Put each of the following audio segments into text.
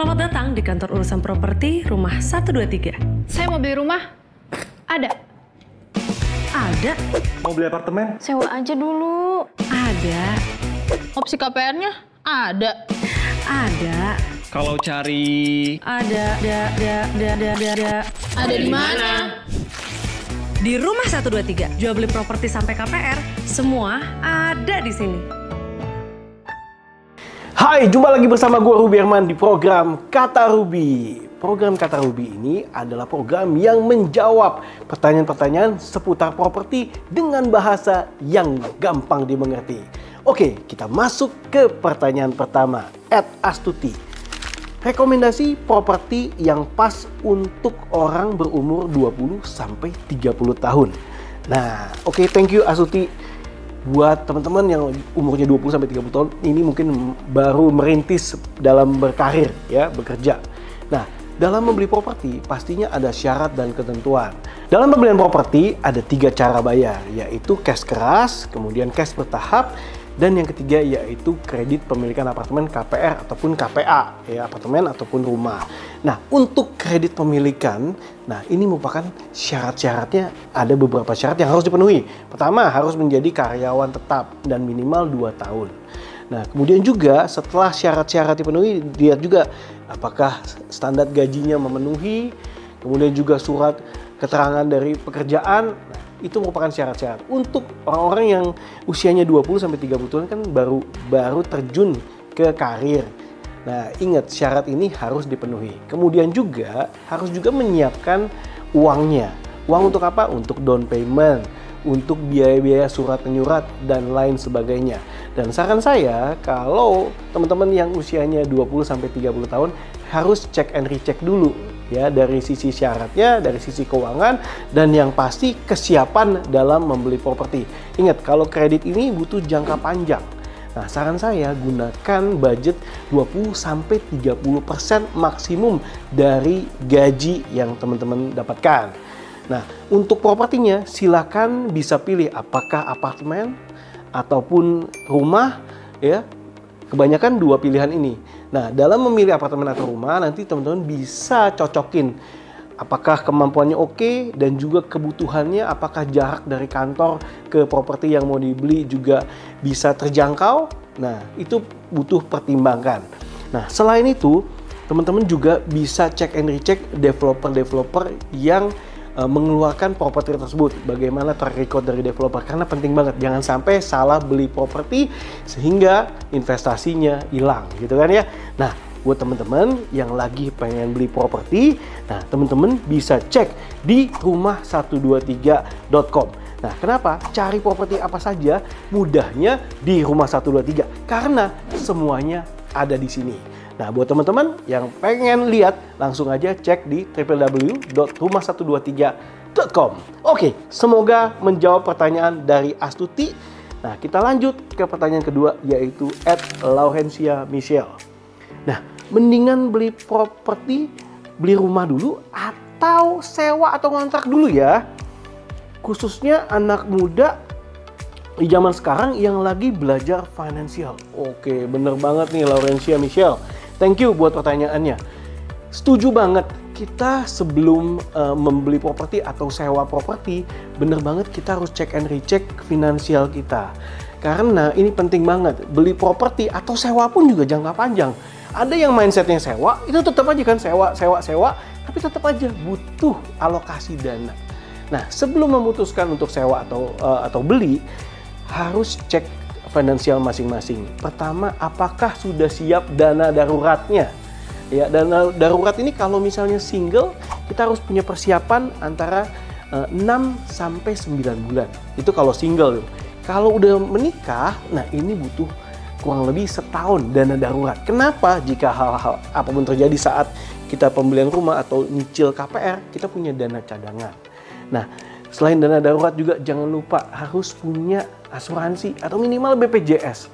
Selamat datang di kantor urusan properti Rumah 123. Saya mau beli rumah. Ada. Ada. Mau beli apartemen? Sewa aja dulu. Ada. Opsi KPR-nya? Ada. Ada. Kalau cari... Ada. Ada di mana? Di Rumah 123. Jual beli properti sampai KPR, semua ada di sini. Hai, jumpa lagi bersama gue Ruby Herman di program Kata Ruby. Program Kata Ruby ini adalah program yang menjawab pertanyaan-pertanyaan seputar properti dengan bahasa yang gampang dimengerti. Oke, kita masuk ke pertanyaan pertama. @astuti. Rekomendasi properti yang pas untuk orang berumur 20 sampai 30 tahun. Nah, oke, thank you Astuti. Buat teman-teman yang umurnya 20 sampai 30 tahun, ini mungkin baru merintis dalam berkarir ya, bekerja. Nah, dalam membeli properti pastinya ada syarat dan ketentuan. Dalam pembelian properti ada 3 cara bayar, yaitu cash keras, kemudian cash bertahap, dan yang ketiga yaitu kredit pemilikan apartemen KPR ataupun KPA, ya, apartemen ataupun rumah. Nah, untuk kredit pemilikan, nah ini merupakan syarat-syaratnya, ada beberapa syarat yang harus dipenuhi. Pertama, harus menjadi karyawan tetap dan minimal 2 tahun. Nah, kemudian juga setelah syarat-syarat dipenuhi, lihat juga apakah standar gajinya memenuhi, kemudian juga surat keterangan dari pekerjaan. Nah, itu merupakan syarat-syarat. Untuk orang-orang yang usianya 20 sampai 30 tahun kan baru terjun ke karir. Nah, ingat syarat ini harus dipenuhi. Kemudian juga harus juga menyiapkan uangnya. Uang untuk apa? Untuk down payment, untuk biaya-biaya surat menyurat dan lain sebagainya. Dan saran saya, kalau teman-teman yang usianya 20 sampai 30 tahun harus cek and recheck dulu ya, dari sisi syaratnya, dari sisi keuangan, dan yang pasti kesiapan dalam membeli properti. Ingat, kalau kredit ini butuh jangka panjang. Nah, saran saya gunakan budget 20-30% maksimum dari gaji yang teman-teman dapatkan. Nah, untuk propertinya silakan bisa pilih apakah apartemen ataupun rumah ya. Kebanyakan 2 pilihan ini. Nah, dalam memilih apartemen atau rumah nanti teman-teman bisa cocokin apakah kemampuannya oke dan juga kebutuhannya, apakah jarak dari kantor ke properti yang mau dibeli juga bisa terjangkau. Nah, itu butuh pertimbangkan. Nah, selain itu teman-teman juga bisa cek and recheck developer-developer yang mengeluarkan properti tersebut, bagaimana track record dari developer, karena penting banget jangan sampai salah beli properti sehingga investasinya hilang gitu kan ya. Nah, buat teman-teman yang lagi pengen beli properti, nah teman-teman bisa cek di rumah123.com. Nah, kenapa? Cari properti apa saja mudahnya di Rumah 123 karena semuanya ada di sini. Nah, buat teman-teman yang pengen lihat, langsung aja cek di www.rumah123.com. Oke, semoga menjawab pertanyaan dari Astuti. Nah, kita lanjut ke pertanyaan kedua, yaitu @Laurencia Michelle. Nah, mendingan beli properti, beli rumah dulu, atau sewa atau ngontrak dulu ya? Khususnya anak muda di zaman sekarang yang lagi belajar finansial. Oke, bener banget nih Laurencia Michelle. Thank you buat pertanyaannya. Setuju banget, kita sebelum membeli properti atau sewa properti, bener banget kita harus cek and recheck finansial kita. Karena ini penting banget, beli properti atau sewa pun juga jangka panjang. Ada yang mindsetnya sewa, itu tetap aja kan sewa, tapi tetap aja butuh alokasi dana. Nah, sebelum memutuskan untuk sewa atau beli, harus cek finansial masing-masing. Pertama, apakah sudah siap dana daruratnya? Ya, dana darurat ini kalau misalnya single, kita harus punya persiapan antara 6 sampai 9 bulan. Itu kalau single. Kalau udah menikah, nah ini butuh kurang lebih setahun dana darurat. Kenapa? Jika hal-hal apapun terjadi saat kita pembelian rumah atau nyicil KPR, kita punya dana cadangan. Nah, selain dana darurat juga jangan lupa harus punya asuransi atau minimal BPJS.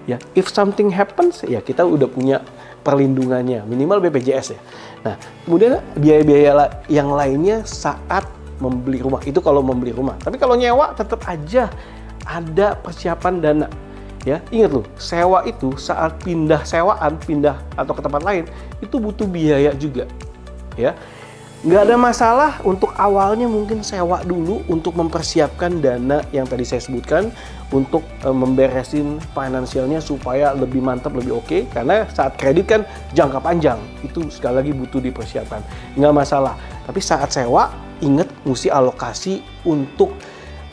Ya, if something happens, ya kita udah punya perlindungannya, minimal BPJS ya. Nah, kemudian biaya-biaya yang lainnya saat membeli rumah, itu kalau membeli rumah. Tapi kalau nyewa tetap aja ada persiapan dana. Ya, ingat loh, sewa itu saat pindah sewaan, pindah atau ke tempat lain, itu butuh biaya juga. Ya, nggak ada masalah untuk awalnya mungkin sewa dulu untuk mempersiapkan dana yang tadi saya sebutkan, untuk memberesin finansialnya supaya lebih mantap, lebih oke. Karena saat kredit kan jangka panjang, itu sekali lagi butuh dipersiapkan. Nggak masalah. Tapi saat sewa, ingat mesti alokasi untuk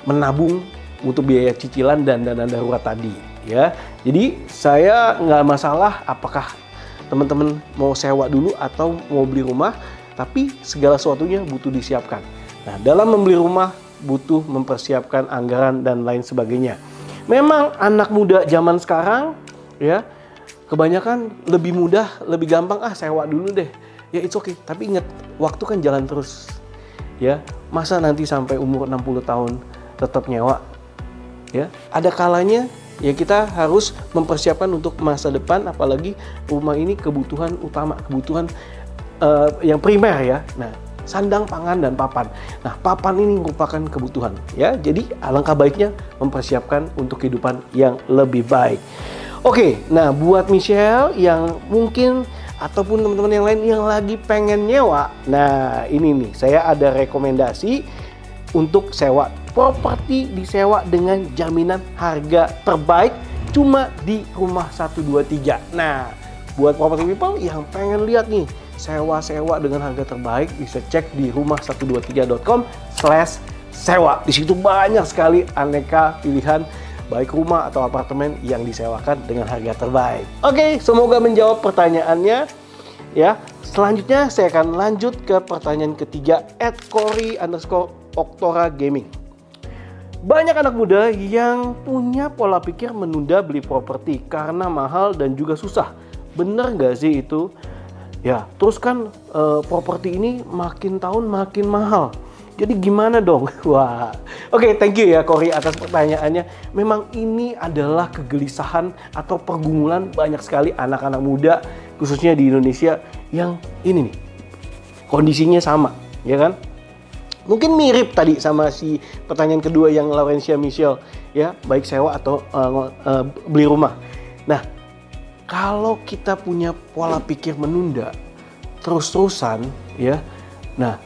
menabung untuk biaya cicilan dan dana darurat tadi. Ya, jadi saya nggak masalah apakah teman-teman mau sewa dulu atau mau beli rumah, tapi segala sesuatunya butuh disiapkan. Nah, dalam membeli rumah butuh mempersiapkan anggaran dan lain sebagainya. Memang anak muda zaman sekarang ya kebanyakan lebih mudah, lebih gampang sewa dulu deh. Ya it's okay, tapi ingat waktu kan jalan terus. Ya, masa nanti sampai umur 60 tahun tetap nyewa? Ya, ada kalanya ya kita harus mempersiapkan untuk masa depan, apalagi rumah ini kebutuhan utama, kebutuhan yang primer ya. Nah, sandang, pangan, dan papan. Nah, papan ini merupakan kebutuhan ya. Jadi alangkah baiknya mempersiapkan untuk kehidupan yang lebih baik. Oke, nah buat Michelle yang mungkin ataupun teman-teman yang lain yang lagi pengen nyewa, nah ini nih saya ada rekomendasi untuk sewa. Properti disewa dengan jaminan harga terbaik cuma di Rumah 123. Nah, buat property people yang pengen lihat nih sewa-sewa dengan harga terbaik, bisa cek di rumah123.com/sewa. Di situ banyak sekali aneka pilihan baik rumah atau apartemen yang disewakan dengan harga terbaik. Oke, semoga menjawab pertanyaannya ya. Selanjutnya saya akan lanjut ke pertanyaan ketiga @Cory_Oktora Gaming. Banyak anak muda yang punya pola pikir menunda beli properti karena mahal dan juga susah. Bener nggak sih itu? Ya, terus kan properti ini makin tahun makin mahal. Jadi gimana dong? Wah, oke, thank you ya Cory atas pertanyaannya. Memang ini adalah kegelisahan atau pergumulan banyak sekali anak-anak muda, khususnya di Indonesia, yang ini nih, kondisinya sama, ya kan? Mungkin mirip tadi sama si pertanyaan kedua yang Laurencia Michelle, ya, baik sewa atau beli rumah. Nah, kalau kita punya pola pikir menunda terus-terusan, ya, nah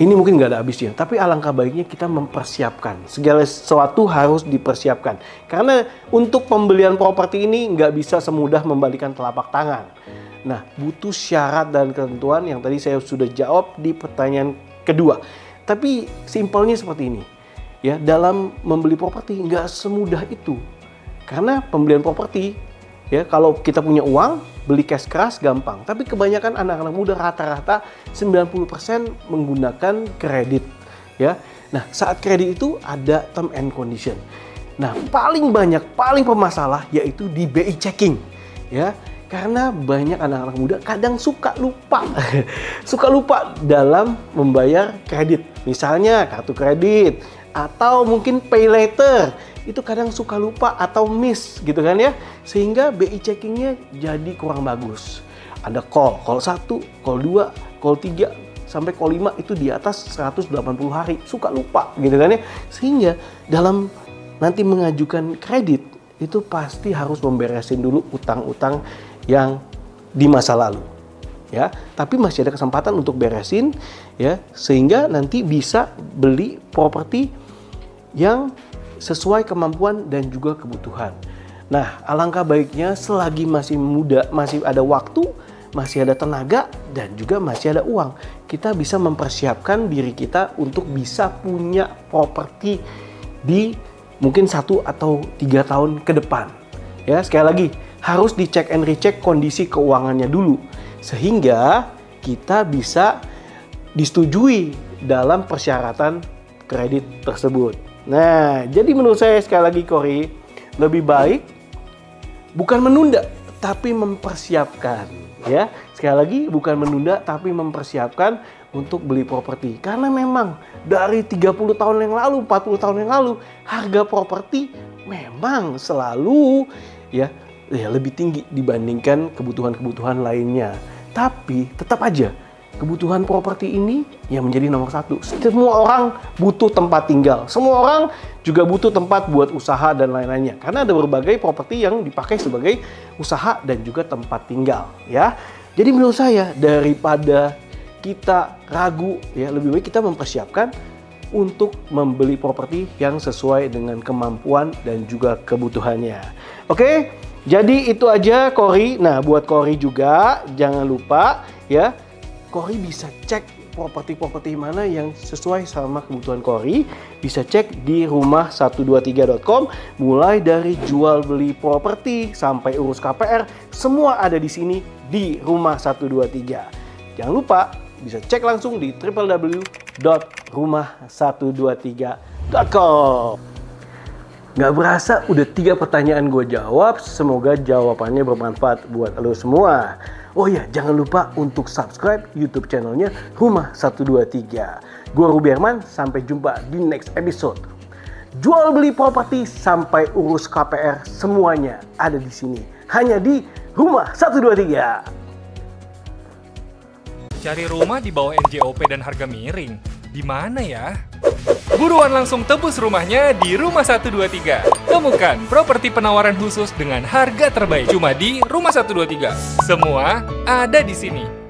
ini mungkin nggak ada habisnya. Tapi alangkah baiknya kita mempersiapkan. Segala sesuatu harus dipersiapkan. Karena untuk pembelian properti ini nggak bisa semudah membalikan telapak tangan. Nah, butuh syarat dan ketentuan yang tadi saya sudah jawab di pertanyaan kedua. Tapi simpelnya seperti ini, ya, dalam membeli properti nggak semudah itu. Karena pembelian properti, ya, kalau kita punya uang, beli cash keras gampang. Tapi kebanyakan anak-anak muda rata-rata 90% menggunakan kredit, ya. Nah, saat kredit itu ada term and condition. Nah, paling pemasalah yaitu di BI checking, ya. Karena banyak anak-anak muda kadang suka lupa. Suka lupa dalam membayar kredit. Misalnya kartu kredit atau mungkin pay later. Itu kadang suka lupa atau miss gitu kan ya. Sehingga BI checkingnya jadi kurang bagus. Ada call 1, call 2, call 3, sampai call 5 itu di atas 180 hari. Suka lupa gitu kan ya. Sehingga dalam nanti mengajukan kredit itu pasti harus memberesin dulu utang-utang yang di masa lalu, ya. Tapi masih ada kesempatan untuk beresin, ya, sehingga nanti bisa beli properti yang sesuai kemampuan dan juga kebutuhan. Nah, alangkah baiknya selagi masih muda, masih ada waktu, masih ada tenaga, dan juga masih ada uang, kita bisa mempersiapkan diri kita untuk bisa punya properti di mungkin 1 atau 3 tahun ke depan. Ya, sekali lagi harus dicek and recheck kondisi keuangannya dulu sehingga kita bisa disetujui dalam persyaratan kredit tersebut. Nah, jadi menurut saya sekali lagi Cory, lebih baik bukan menunda tapi mempersiapkan, ya. Sekali lagi bukan menunda tapi mempersiapkan untuk beli properti. Karena memang dari 30 tahun yang lalu, 40 tahun yang lalu, harga properti memang selalu ya lebih tinggi dibandingkan kebutuhan-kebutuhan lainnya. Tapi tetap aja kebutuhan properti ini yang menjadi nomor satu. Semua orang butuh tempat tinggal. Semua orang juga butuh tempat buat usaha dan lain-lainnya. Karena ada berbagai properti yang dipakai sebagai usaha dan juga tempat tinggal, ya. Jadi menurut saya daripada kita ragu, ya, lebih baik kita mempersiapkan untuk membeli properti yang sesuai dengan kemampuan dan juga kebutuhannya. Oke, jadi itu aja Kori. Nah, buat Kori juga jangan lupa ya, Kori bisa cek properti-properti mana yang sesuai sama kebutuhan Kori. Bisa cek di rumah123.com, mulai dari jual beli properti sampai urus KPR, semua ada di sini di Rumah 123. Jangan lupa bisa cek langsung di www.rumah123.com. Nggak berasa udah 3 pertanyaan gue jawab. Semoga jawabannya bermanfaat buat lo semua. Oh ya, jangan lupa untuk subscribe YouTube channelnya Rumah 123. Gue Ruby Herman, sampai jumpa di next episode. Jual beli properti sampai urus KPR, semuanya ada di sini. Hanya di Rumah 123. Cari rumah di bawah NJOP dan harga miring. Di mana ya? Buruan langsung tebus rumahnya di Rumah 123. Temukan properti penawaran khusus dengan harga terbaik cuma di Rumah 123. Semua ada di sini.